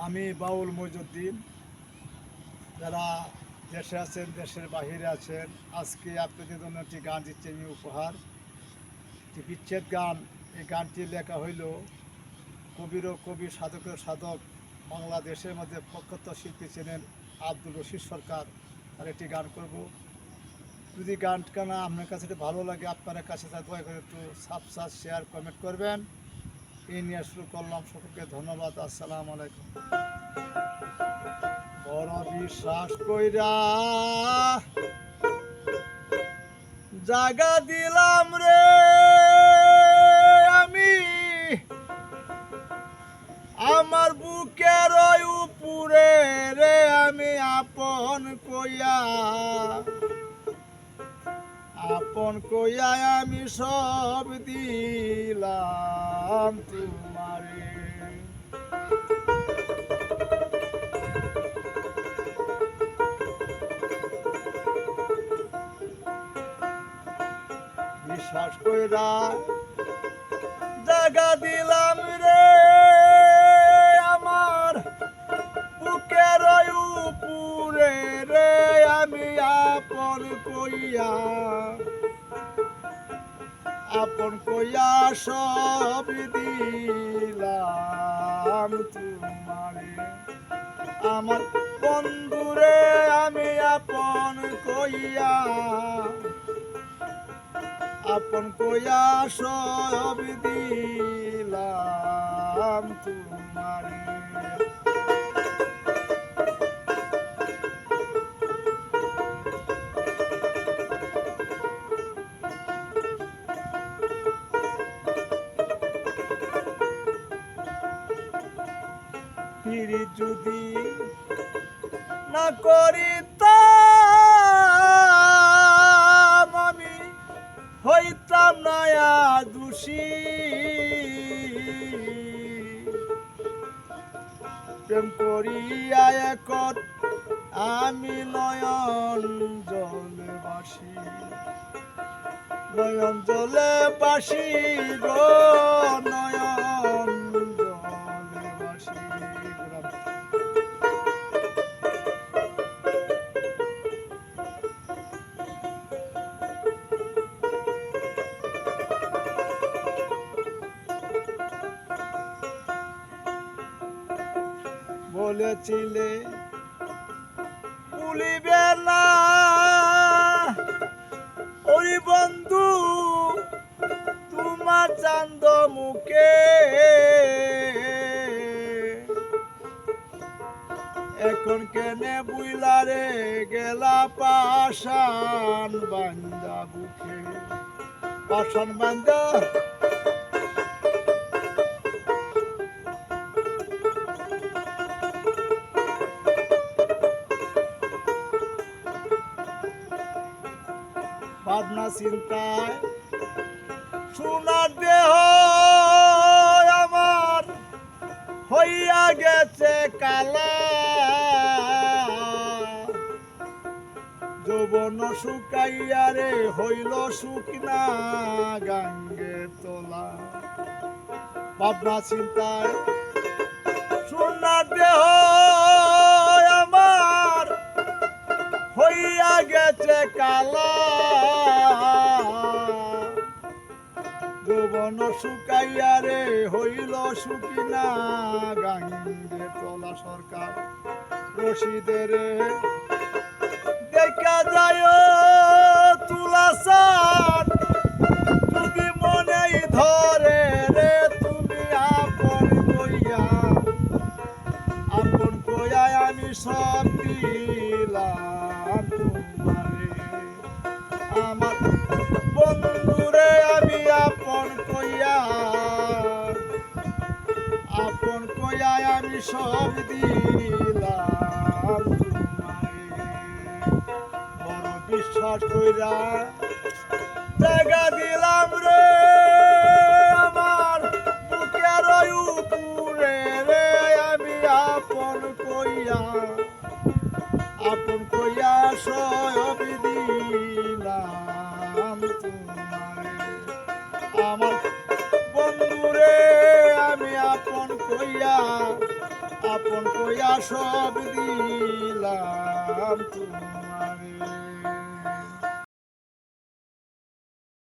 আমি বাউল মইজুদ্দিন। যারা দেশে আছেন, দেশের বাহিরে আছেন, আজকে আপনাদের জন্য একটি গান দিচ্ছি আমি উপহার। একটি বিচ্ছেদ গান। এই গানটি লেখা হইল কবির ও কবি, সাধকের সাধক, বাংলাদেশের মধ্যে প্রখ্যাত শিল্পী ছিলেন আব্দুল রশিদ সরকার। আর একটি গান করব। যদি গানটা না আপনার কাছে ভালো লাগে, আপনার কাছে দয়া করে একটু সাবস্ক্রাইব, শেয়ার, কমেন্ট করবেন। এই নিয়ে শুরু করলাম। সকলকে ধন্যবাদ। আসসালামু আলাইকুম। বড় বিশ্বাস কইরা জাগা দিলাম রে আমি আমার বুকের উপরে রে, আমি আপন কইয়া আমি সব দিলাম তোমারে। বিশ্বাস কইরা জাগা দিলাম রে আমার বুকের উপরে রে, আমি আপন কইয়া সব দিলাম তোমারে। আমার বন্ধুরে আমি আপন কইয়া সব দিলাম তোমারে। ফিরি যদি না করিতাম আমি হইতাম না দোষী। প্রেম করিয়া একত আমি নয়ন জলে বাসি গো, নয়ন জলে বাসি। বলেছিলে ভুলিবে না ওই বন্ধু তোমার চান্দ মুখে, এখন কেনে বুইলারে গেলা পাশান বান্দা বুকে, পাশান বান্দা ভাবনা চিন্তায় সোনার দেহ আমার হইয়া গেছে কালা, যৌবন শুকাইয়া রে হইল শুকনা গাঙ্গে তোলা। ভাবনা চিন্তায় সোনার দেহ আমার হইয়া গেছে কালা, যৌবন শুকাইয়া রে হইল শুকিনা গাঙ্গে তোলা। সরকার রশিদের দেখা যায় তুলা সার, যদি মনে ধরে রে তুমি আপন কইয়া আমি সব দিলাম তোমারে। আমার বন্ধুরে আমি আপন কইয়া আমি সব দিলাম তোমারে। বড় বিশ্বাস কইরা জায়গা দিলাম রে আমার বুকের উপরে রে, আমি আপন কইয়া সব দিলাম তোমারে। আমার বন্ধুরে আমি আপন কইয়া আপন কইয়া সব দিলাম তোমারে।